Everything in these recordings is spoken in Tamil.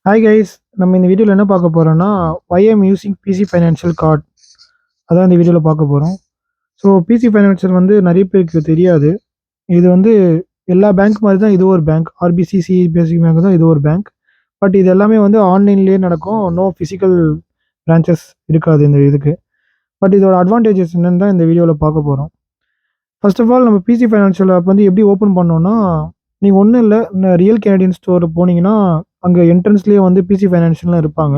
ஹாய் கைஸ், நம்ம இந்த வீடியோவில் என்ன பார்க்க போகிறோம்னா why I'm using PC financial card அதான் இந்த வீடியோவில் பார்க்க போகிறோம். ஸோ பிசி ஃபைனான்ஷியல் வந்து நிறைய பேருக்கு தெரியாது. இது வந்து எல்லா பேங்க் மாதிரி தான் இது ஒரு பேங்க். ஆர்பிசி, சிபிஎஸ்சி பேங்க் தான் இது ஒரு பேங்க். பட் இது எல்லாமே வந்து ஆன்லைன்லேயே நடக்கும். நோ ஃபிசிக்கல் பிரான்ச்சஸ் இருக்காது இந்த இதுக்கு. பட் இதோட அட்வான்டேஜஸ் என்னன்னு தான் இந்த வீடியோவில் பார்க்க போகிறோம். ஃபர்ஸ்ட் ஆஃப் ஆல் நம்ம பிசி ஃபைனான்ஷியல் ஆப் வந்து எப்படி ஓப்பன் பண்ணோன்னா, நீங்கள் ஒன்றும் இல்லை, ரியல் கெனடியன் ஸ்டோர் போனீங்கன்னா அங்கே என்ட்ரன்ஸ்லேயே வந்து பிசி ஃபைனான்ஷியல்லாம் இருப்பாங்க.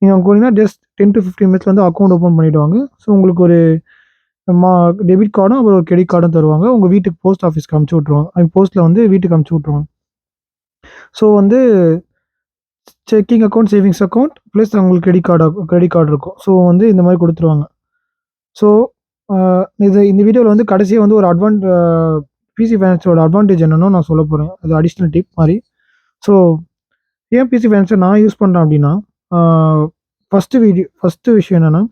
நீங்கள் அங்கே போனீங்கன்னா ஜஸ்ட் 10 to 15 மினிட்ஸ் வந்து அக்கௌண்ட் ஓப்பன் பண்ணிவிடுவாங்க. ஸோ உங்களுக்கு ஒரு மா டெபிட் கார்டும் அப்புறம் ஒரு கிரெடிட் கார்டும் தருவாங்க. உங்கள் வீட்டுக்கு போஸ்ட் ஆஃபீஸ்க்கு அமுச்சு விட்ருவாங்க. அவங்க போஸ்ட்டில் வந்து வீட்டுக்கு அமுச்சு விட்ருவாங்க. ஸோ வந்து checking account, savings account plus உங்களுக்கு கிரெடிட் கார்டு இருக்கும். ஸோ வந்து இந்த மாதிரி கொடுத்துருவாங்க. ஸோ இந்த வீடியோவில் வந்து கடைசியாக வந்து ஒரு பிசி ஃபைனான்ஸோட அட்வான்டேஜ் என்னன்னு நான் சொல்ல போகிறேன். அது அடிஷ்னல் டிப் மாதிரி. ஸோ ஏன் பிசி ஃபைனான்ஸை நான் யூஸ் பண்ணுறேன் அப்படின்னா, ஃபஸ்ட்டு விஷயம் என்னென்னா,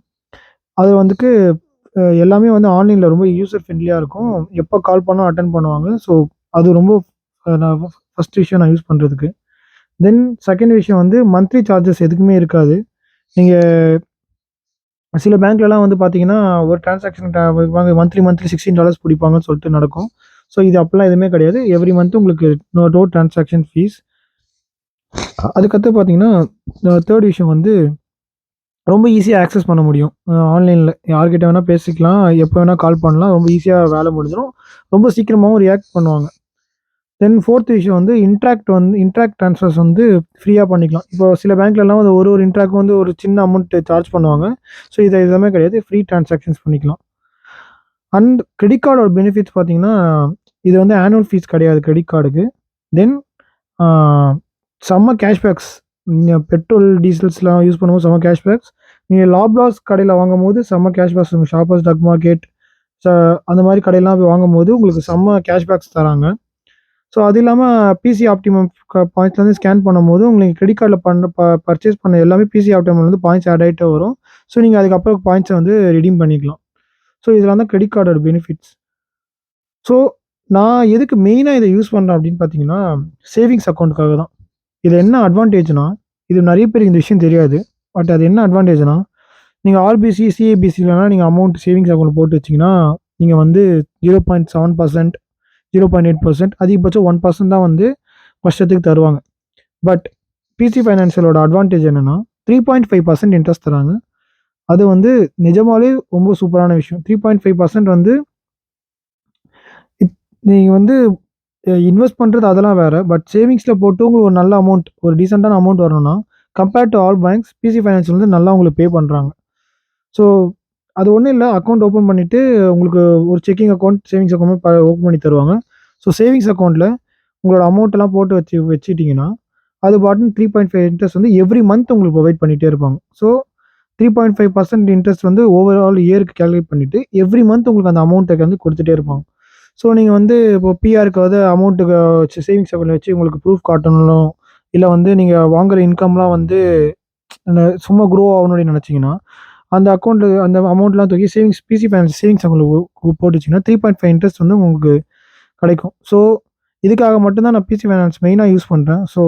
அது வந்துட்டு எல்லாமே வந்து ஆன்லைனில் ரொம்ப யூசர் ஃப்ரெண்ட்லியாக இருக்கும். எப்போ கால் பண்ணால் அட்டன் பண்ணுவாங்க. ஸோ அது ரொம்ப நான் ஃபஸ்ட் விஷயம் நான் யூஸ் பண்ணுறதுக்கு. தென் செகண்ட் விஷயம் வந்து மந்த்லி சார்ஜஸ் எதுக்குமே இருக்காது. நீங்கள் சில பேங்க்லலாம் வந்து பார்த்தீங்கன்னா, ஒரு டிரான்சாக்ஷன் மந்த்லி $16 பிடிப்பாங்கன்னு சொல்லிட்டு நடக்கும். ஸோ இது அப்படிலாம் எதுவுமே கிடையாது. எவ்ரி மந்த் உங்களுக்கு நோ டிரான்சாக்ஷன் ஃபீஸ். அதுக்கடுத்து பார்த்தீங்கன்னா, தேர்ட் விஷயம் வந்து ரொம்ப ஈஸியாக ஆக்சஸ் பண்ண முடியும். ஆன்லைனில் யார்கிட்ட வேணால் பேசிக்கலாம், எப்போ வேணால் கால் பண்ணலாம். ரொம்ப ஈஸியாக வேலை முடிஞ்சிடும். ரொம்ப சீக்கிரமாகவும் ரியாக்ட் பண்ணுவாங்க. தென் ஃபோர்த் விஷயம் வந்து இன்ட்ராக்ட் ட்ரான்ஸ்ஃபர்ஸ் வந்து ஃப்ரீயாக பண்ணிக்கலாம். இப்போ சில பேங்க்லலாம் வந்து ஒரு இன்ட்ராக்ட் வந்து ஒரு சின்ன அமௌண்ட் சார்ஜ் பண்ணுவாங்க. ஸோ இது எதுவுமே கிடையாது. ஃப்ரீ ட்ரான்சாக்ஷன்ஸ் பண்ணிக்கலாம். அண்ட் கிரெடிட் கார்டோட பெனிஃபிட்ஸ் பார்த்தீங்கன்னா, இது வந்து ஆனுவல் ஃபீஸ் கிடையாது கிரெடிட் கார்டுக்கு. தென் செம்ம கேஷ்பேக்ஸ். நீங்கள் பெட்ரோல், டீசல்ஸ்லாம் யூஸ் பண்ணும்போது செம்ம கேஷ்பேக்ஸ். நீங்கள் லாப்லாஸ் கடையில் வாங்கும்போது செம்ம கேஷ்பேக்ஸ். ஷாப்பர்ஸ் டக் மார்க்கெட் அந்த மாதிரி கடையெல்லாம் போய் வாங்கும்போது உங்களுக்கு செம்ம கேஷ்பேக்ஸ் தராங்க. ஸோ அது இல்லாமல் பிசி ஆப்டிமம் பாயிண்ட்ஸ்லேருந்து ஸ்கேன் பண்ணும்போது உங்களுக்கு கிரெடிட் கார்டில் பர்ச்சேஸ் பண்ண எல்லாமே பிசி ஆப்டிமம்லேருந்து பாயிண்ட்ஸ் ஆட் ஆகிட்டே வரும். ஸோ நீங்கள் அதுக்கப்புறம் பாயிண்ட்ஸை வந்து ரெடீம் பண்ணிக்கலாம். ஸோ இதெல்லாம் தான் கிரெடிட் கார்டோட பெனிஃபிட்ஸ். ஸோ நான் எதுக்கு மெயினாக இதை யூஸ் பண்ணுறேன் அப்படின்னு பார்த்தீங்கன்னா, சேவிங்ஸ் அக்கௌண்ட்டுக்காக தான். இதில் என்ன அட்வான்டேஜ்னா, இது நிறைய பேருக்கு இந்த விஷயம் தெரியாது. பட் அது என்ன அட்வான்டேஜ்னா, நீங்கள் ஆர்பிசி, சிஐபிசிலலாம் நீங்கள் அமௌண்ட் சேவிங்ஸ் அக்கௌண்ட் போட்டு வச்சிங்கன்னா, நீங்கள் வந்து 0.7%, 0.8%, அதிகபட்சம் 1% தான் வந்து வருஷத்துக்கு தருவாங்க. பட் பிசி ஃபைனான்ஷியலோட அட்வான்டேஜ் என்னென்னா 3.5% இன்ட்ரெஸ்ட் தராங்க. அது வந்து நிஜமாலே ரொம்ப சூப்பரான விஷயம். 3.5% வந்து நீங்கள் வந்து இன்வெஸ்ட் பண்ணுறது அதெல்லாம் வேறு. பட் சேவிங்ஸில் போட்டு உங்களுக்கு ஒரு நல்ல அமௌண்ட், ஒரு டீசெண்டான அமௌண்ட் வரணும்னா, compared to all banks, PC financial வந்து நல்லா உங்களுக்கு பே பண்ணுறாங்க. ஸோ அது ஒன்றும் இல்லை, அக்கௌண்ட் ஓப்பன் பண்ணிவிட்டு உங்களுக்கு ஒரு checking account, savings account open பண்ணி தருவாங்க. ஸோ சேவிங்ஸ் அக்கௌண்ட்டில் உங்களோட அமௌண்ட்டெல்லாம் போட்டு வச்சுட்டிங்கன்னா, அது பாட்டுன்னு 3.5 இன்ட்ரெஸ்ட் வந்து எவ்ரி மந்த் உங்களுக்கு ப்ரொவைட் பண்ணிகிட்டே இருப்பாங்க. ஸோ 3.5% இன்ட்ரெஸ்ட் வந்து ஓவரால் இயருக்கு கேல்குலேட் பண்ணிவிட்டு எவ்ரி மந்த் உங்களுக்கு அந்த அமௌண்ட்டுக்கு வந்து கொடுத்துட்டே இருப்பாங்க. ஸோ நீங்கள் வந்து இப்போ பிஆருக்கு வந்து அமௌண்ட்டுக்கு வச்சு சேவிங்ஸ் அக்கௌண்ட் வச்சு உங்களுக்கு ப்ரூஃப் காட்டணும், இல்லை வந்து நீங்கள் வாங்குகிற இன்கம்லாம் வந்து சும்மா க்ரோ ஆகணும் அப்படின்னு நினச்சிங்கன்னா, அந்த அமௌண்ட்லாம் தூக்கி பிசி ஃபைனான்ஸ் சேவிங்ஸ் அக்கௌண்ட் போட்டு வச்சிங்கன்னா 3.5 இன்ட்ரெஸ்ட் வந்து உங்களுக்கு கிடைக்கும். ஸோ இதுக்காக மட்டும்தான் நான் பிசி ஃபைனான்ஸ் மெயினாக யூஸ் பண்ணுறேன். ஸோ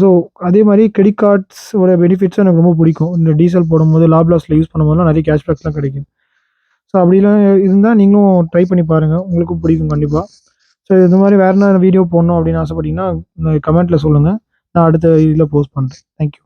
ஸோ அதே மாதிரி கிரெடிட் கார்ட்ஸோட பெனிஃபிட்ஸும் எனக்கு ரொம்ப பிடிக்கும். இந்த டீசல் போடும்போது, லாப்லாஸில் யூஸ் பண்ணும்போதெல்லாம் நிறைய கேஷ்பேக்ஸ்லாம் கிடைக்கும். ஸோ அப்படிலாம் இருந்தால் நீங்களும் ட்ரை பண்ணி பாருங்கள், உங்களுக்கும் பிடிக்கும் கண்டிப்பாக. ஸோ இது மாதிரி வேறு என்ன வீடியோ போடணும் அப்படின்னு ஆசைப்பட்டீங்கன்னா கமெண்ட்டில் சொல்லுங்கள். நான் அடுத்த இதில் போஸ்ட் பண்ணுறேன். தேங்க்யூ.